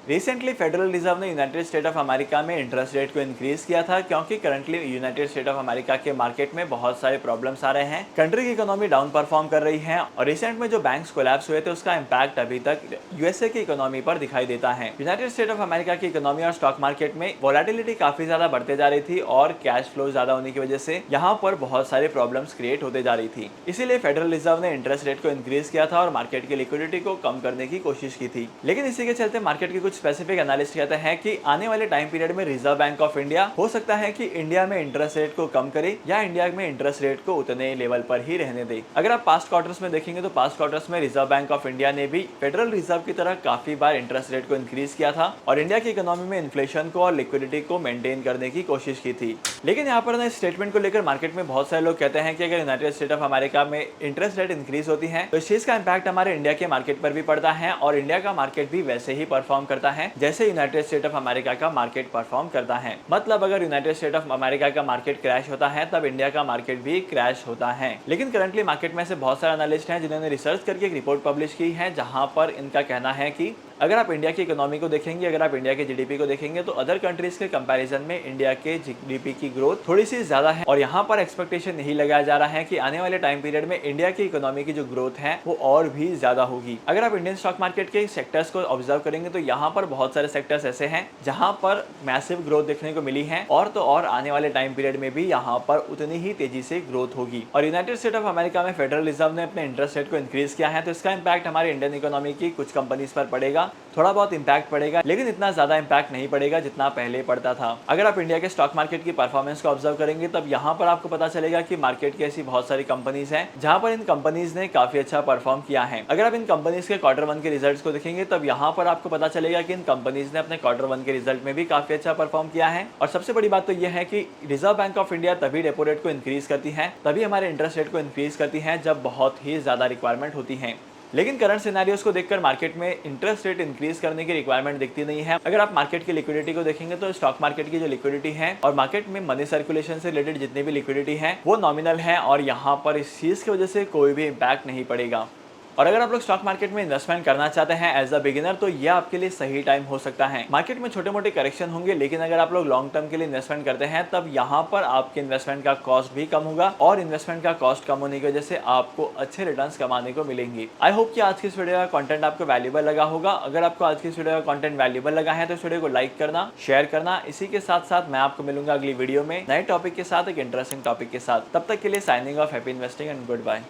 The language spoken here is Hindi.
रिसेंटली फेडरल रिजर्व ने यूनाइटेड स्टेट ऑफ अमेरिका में इंटरेस्ट रेट को इंक्रीज किया था क्योंकि currently United state of America के मार्केट में बहुत सारे प्रॉब्लम्स आ रहे हैं। कंट्री की इकोनॉमी डाउन परफॉर्म कर रही है और रिसेंट में जो बैंक्स कोलैप्स हुए थे उसका इम्पैक्ट अभी तक यूएसए की इकोनॉमी पर दिखाई देता है। यूनाइटेड स्टेट ऑफ अमेरिका की इकोनॉमी और स्टॉक मार्केट में वोलेटिलिटी काफी ज्यादा बढ़ते जा रही थी और कैश फ्लो ज्यादा होने की वजह से यहाँ पर बहुत सारे प्रॉब्लम्स क्रिएट होते जा रही थी। इसीलिए फेडरल रिजर्व ने इंटरेस्ट रेट को इंक्रीज किया था और मार्केट की लिक्विडिटी को कम करने की कोशिश की थी। लेकिन इसी के चलते मार्केट के कुछ स्पेसिफिक एनालिस्ट कहते हैं कि आने वाले टाइम पीरियड में रिजर्व बैंक ऑफ इंडिया हो सकता है कि इंडिया में इंटरेस्ट रेट को कम करे या इंडिया में इंटरेस्ट रेट को उतने लेवल पर ही रहने दे। अगर आप पास्ट क्वार्टर्स में देखेंगे तो पास्ट क्वार्टर्स में रिजर्व बैंक ऑफ इंडिया ने भी फेडरल रिजर्व की तरह काफी बार इंटरेस्ट रेट को इंक्रीज किया था और इंडिया की इकोनॉमी में इन्फ्लेशन को और लिक्विडिटी को मेंटेन करने की कोशिश की थी। लेकिन यहाँ पर इस स्टेटमेंट को लेकर मार्केट में बहुत सारे लोग कहते हैं कि अगर यूनाइटेड स्टेट ऑफ अमेरिका में इंटरेस्ट रेट इंक्रीज होती है तो इस चीज का इंपैक्ट हमारे इंडिया के मार्केट पर भी पड़ता है और इंडिया का मार्केट भी वैसे ही परफॉर्म करता है जैसे यूनाइटेड स्टेट ऑफ अमेरिका का मार्केट परफॉर्म करता है। मतलब अगर यूनाइटेड स्टेट ऑफ अमेरिका का मार्केट क्रैश होता है तब इंडिया का मार्केट भी क्रैश होता है। लेकिन करंटली मार्केट में से बहुत सारे एनालिस्ट हैं जिन्होंने रिसर्च करके एक रिपोर्ट पब्लिश की है जहां पर इनका कहना है कि अगर आप इंडिया की इकोनॉमी को देखेंगे, अगर आप इंडिया के जीडीपी को देखेंगे तो अदर कंट्रीज के कंपैरिजन में इंडिया के जीडीपी की ग्रोथ थोड़ी सी ज्यादा है और यहाँ पर एक्सपेक्टेशन यही लगाया जा रहा है कि आने वाले टाइम पीरियड में इंडिया की इकोनॉमी की जो ग्रोथ है वो और भी ज्यादा होगी। अगर आप इंडियन स्टॉक मार्केट के सेक्टर्स को ऑब्जर्व करेंगे तो यहाँ पर बहुत सारे सेक्टर्स ऐसे हैं जहाँ पर मैसिव ग्रोथ देखने को मिली है और तो और आने वाले टाइम पीरियड में भी यहाँ पर उतनी ही तेजी से ग्रोथ होगी। और यूनाइटेड स्टेट ऑफ अमेरिका में फेडरल रिजर्व ने अपने इंटरेस्ट रेट को इंक्रीज किया है तो इसका इंपैक्ट हमारे इंडियन इकोनॉमी की कुछ कंपनीज पर पड़ेगा, थोड़ा बहुत इंपैक्ट पड़ेगा लेकिन इतना ज्यादा इंपैक्ट नहीं पड़ेगा जितना पहले पड़ता था। अगर आप इंडिया के स्टॉक मार्केट की परफॉर्मेंस को ऑब्जर्व करेंगे तब यहाँ पर आपको पता चलेगा कि मार्केट की ऐसी बहुत सारी कंपनीज हैं जहाँ पर इन कंपनीज ने काफी अच्छा परफॉर्म किया है। अगर आप इन कंपनीज के क्वार्टर वन के रिजल्ट्स को देखेंगे तब यहाँ पर आपको पता चलेगा कि इन कंपनीज ने अपने क्वार्टर वन के रिजल्ट में भी काफी अच्छा परफॉर्म किया है। और सबसे बड़ी बात तो यह है कि रिजर्व बैंक ऑफ इंडिया तभी रेपो रेट को इंक्रीज करती है, तभी हमारे इंटरेस्ट रेट को इंक्रीज करती है जब बहुत ही ज्यादा रिक्वायरमेंट होती है। लेकिन करंट सिनेरियोस को देखकर मार्केट में इंटरेस्ट रेट इंक्रीज करने की रिक्वायरमेंट दिखती नहीं है। अगर आप मार्केट की लिक्विडिटी को देखेंगे तो स्टॉक मार्केट की जो लिक्विडिटी है और मार्केट में मनी सर्कुलेशन से रिलेटेड जितनी भी लिक्विडिटी है वो नॉमिनल है और यहाँ पर इस चीज की वजह से कोई भी इम्पैक्ट नहीं पड़ेगा। और अगर आप लोग स्टॉक मार्केट में इन्वेस्टमेंट करना चाहते हैं एज अ बिगिनर तो यह आपके लिए सही टाइम हो सकता है। मार्केट में छोटे मोटे करेक्शन होंगे लेकिन अगर आप लोग लॉन्ग टर्म के लिए इन्वेस्टमेंट करते हैं तब यहाँ पर आपके इन्वेस्टमेंट का कॉस्ट भी कम होगा और इन्वेस्टमेंट का कॉस्ट कम होने की वजह से आपको अच्छे रिटर्न्स कमाने को मिलेंगे। आई होप कि आज की इस वीडियो का कंटेंट आपको वैल्यूएबल लगा होगा। अगर आपको आज की इस वीडियो का कंटेंट वैल्यूएबल लगा है तो इस वीडियो को लाइक करना, शेयर करना। इसी के साथ साथ मैं आपको मिलूंगा अगली वीडियो में नए टॉपिक के साथ, एक इंटरेस्टिंग टॉपिक के साथ। तब तक के लिए signing off, happy investing and good bye.